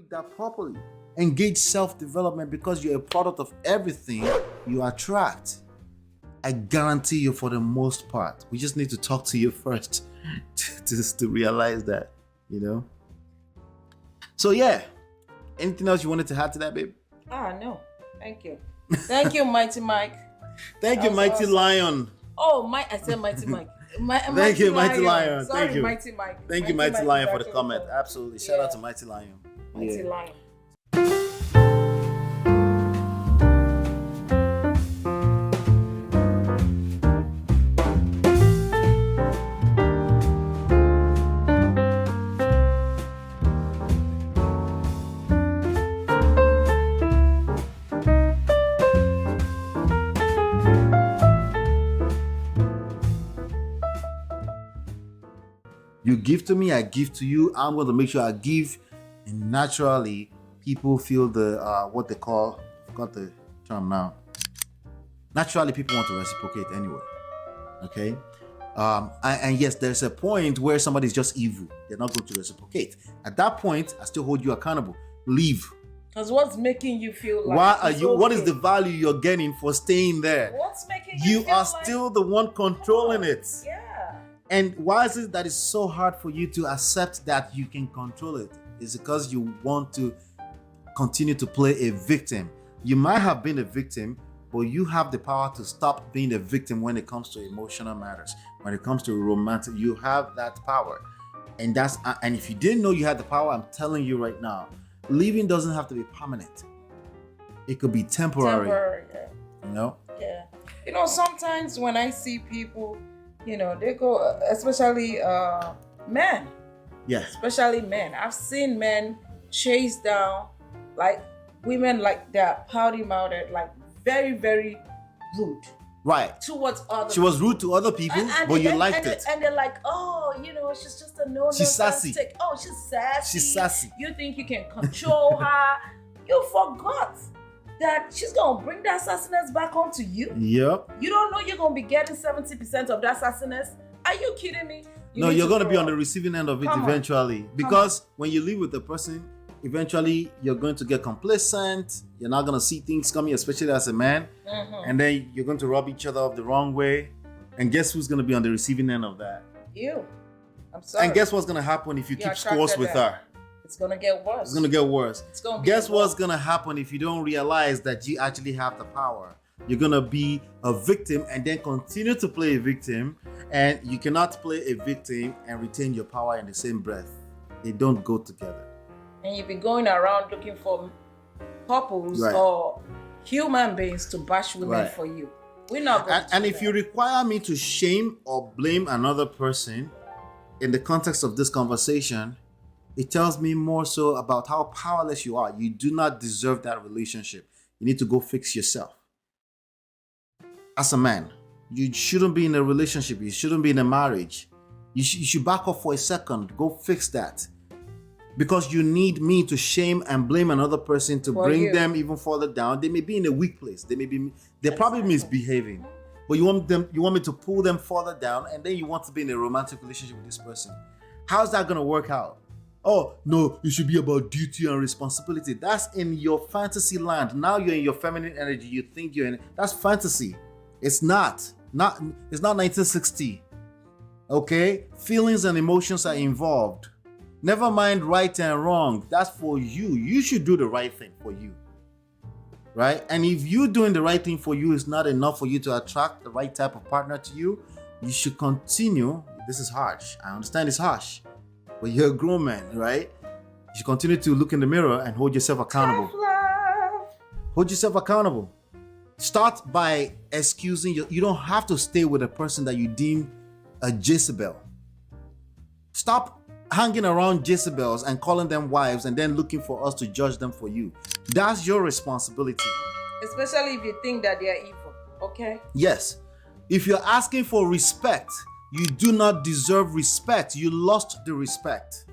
read that properly. Engage self-development because you're a product of everything you attract. I guarantee you, for the most part, we just need to talk to you first to realize that, So yeah, anything else you wanted to add to that, babe? No, thank you. Thank you, Mighty Mike. Thank you, Mighty awesome. Lion. Oh, I said Mighty Mike. Thank you, Mighty Lion. Sorry, Thank you. Mighty Mike. Thank you, Mighty Lion, for the comment. Absolutely. Shout out to Mighty Lion. Mighty Lion. You give to me, I give to you. I'm going to make sure I give. And naturally, people feel the, what they call, I forgot the term now. Naturally, people want to reciprocate anyway. Okay? And yes, there's a point where somebody's just evil. They're not going to reciprocate. At that point, I still hold you accountable. Leave. Because what's making you feel like why are you? Okay. What is the value you're getting for staying there? What's making you feel are still the one controlling it. Yeah. And why is it that it's so hard for you to accept that you can control it? It's because you want to continue to play a victim. You might have been a victim, but you have the power to stop being a victim when it comes to emotional matters. When it comes to romantic, you have that power. And if you didn't know you had the power, I'm telling you right now, leaving doesn't have to be permanent. It could be temporary. Yeah. Sometimes when I see people, they go, especially men. Yeah. Especially men. I've seen men chase down like women, like they're pouty mouthed, like very, very rude. Right. Towards other She was rude to other people, but you liked it. And they're like, oh, she's just a no. She's sassy. Oh, she's sassy. She's sassy. You think you can control her. You forgot that she's going to bring that sassiness back onto you. Yep. You don't know you're going to be getting 70% of that sassiness. Are you kidding me? You're going to be on the receiving end of it eventually. Because when you live with a person, eventually you're going to get complacent. You're not going to see things coming, especially as a man. Mm-hmm. And then you're going to rub each other off the wrong way. And guess who's going to be on the receiving end of that? You. I'm sorry. And guess what's going to happen if you keep scores with her? It's going to get worse. It's going to get worse. Guess what's going to happen if you don't realize that you actually have the power? You're going to be a victim and then continue to play a victim. And you cannot play a victim and retain your power in the same breath. They don't go together. And you'll be going around looking for couples or human beings to bash women for you. We're not going to And if you require me to shame or blame another person in the context of this conversation, it tells me more so about how powerless you are. You do not deserve that relationship. You need to go fix yourself. As a man, you shouldn't be in a relationship. You shouldn't be in a marriage. You should back off for a second. Go fix that. Because you need me to shame and blame another person to bring them even further down. They may be in a weak place. They're probably misbehaving. But you want me to pull them further down, and then you want to be in a romantic relationship with this person. How's that going to work out? Oh, no, it should be about duty and responsibility. That's in your fantasy land. Now you're in your feminine energy. You think you're in, that's fantasy. It's not. It's not 1960. Okay? Feelings and emotions are involved. Never mind right and wrong. That's for you. You should do the right thing for you. Right? And if you doing the right thing for you is not enough for you to attract the right type of partner to you, you should continue. This is harsh. I understand it's harsh. But you're a grown man, right? You should continue to look in the mirror and hold yourself accountable. Hold yourself accountable. Start by excusing you. You don't have to stay with a person that you deem a Jezebel. Stop hanging around Jezebels and calling them wives and then looking for us to judge them for you. That's your responsibility. Especially if you think that they are evil, okay? Yes. If you're asking for respect, you do not deserve respect. You lost the respect.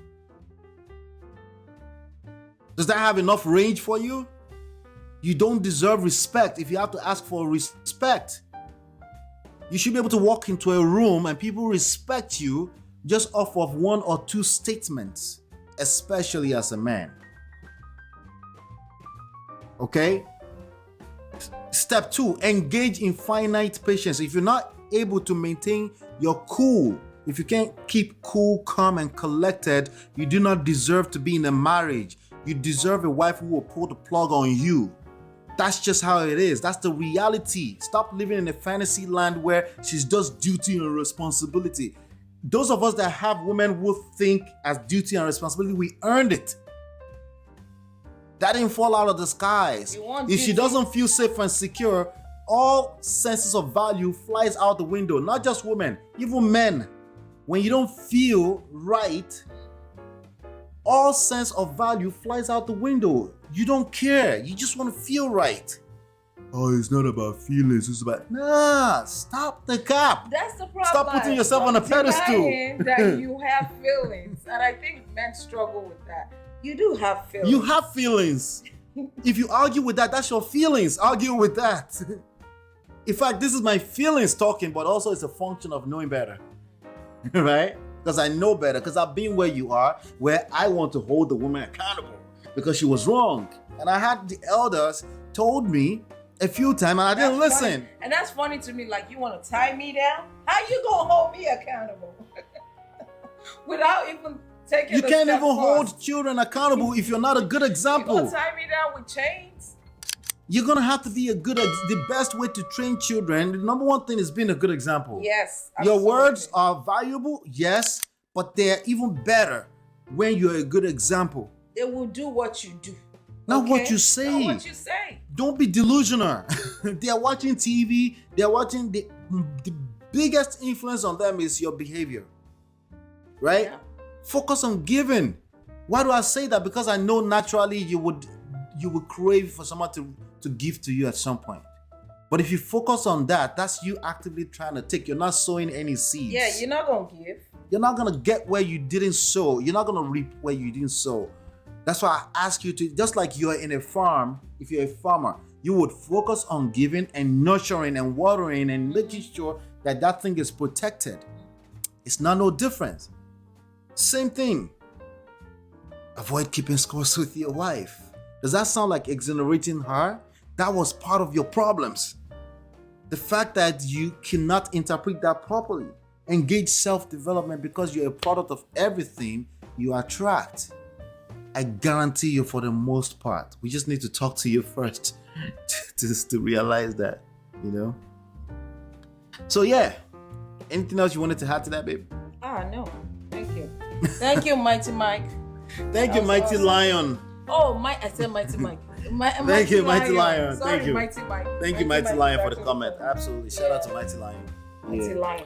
Does that have enough range for you? You don't deserve respect if you have to ask for respect. You should be able to walk into a room and people respect you just off of one or two statements, especially as a man. Okay? Step 2, engage in finite patience. If you're not able to maintain your cool, if you can't keep cool, calm, and collected, you do not deserve to be in a marriage. You deserve a wife who will pull the plug on you. That's just how it is. That's the reality. Stop living in a fantasy land where she's just duty and responsibility. Those of us that have women who think as duty and responsibility, we earned it. That didn't fall out of the skies. If she doesn't feel safe and secure, all senses of value flies out the window. Not just women, even men. When you don't feel right, all sense of value flies out the window. You don't care. You just want to feel right. Oh, it's not about feelings. It's about stop the cap. That's the problem. Stop putting yourself on a pedestal. That you have feelings, and I think men struggle with that. You do have feelings. You have feelings. If you argue with that, that's your feelings. Argue with that. In fact, this is my feelings talking, but also it's a function of knowing better. Right? Because I know better. Because I've been where you are, where I want to hold the woman accountable because she was wrong. And I had the elders told me a few times and I didn't listen. Funny. And that's funny to me. Like, you want to tie me down? How you going to hold me accountable? Without even taking You the can't step even first. hold children accountable if you're not a good You example. going to tie me down with chains? You're going to have to be the best way to train children. The number one thing is being a good example. Yes. Your absolutely. words are valuable, yes, but they're even better when you're a good example. They will do what you do. Not okay? what you say. Not what you say. Don't be delusional. They are watching TV. They are watching the biggest influence on them is your behavior. Right? Yeah. Focus on giving. Why do I say that? Because I know naturally you would crave for someone to give to you at some point. But if you focus on that, that's you actively trying to take. You're not sowing any seeds. Yeah, you're not going to give. You're not going to get where you didn't sow. You're not going to reap where you didn't sow. That's why I ask you to, just like you're in a farm, if you're a farmer, you would focus on giving and nurturing and watering and making sure that that thing is protected. It's not no different. Same thing. Avoid keeping scores with your wife. Does that sound like exonerating her? That was part of your problems. The fact that you cannot interpret that properly. Engage self-development because you're a product of everything you attract. I guarantee you for the most part. We just need to talk to you first to realize that, you know? So yeah, anything else you wanted to add to that, babe? No. Thank you. Thank you, Mighty Mike. Thank you, Mighty awesome. Lion. Oh, I said Mighty Mike. Thank you, Mighty Lion. Sorry, Thank you. Mighty Mike. Thank you, Mighty Lion, for the comment. Absolutely. Shout out to Mighty Lion. Mighty Lion.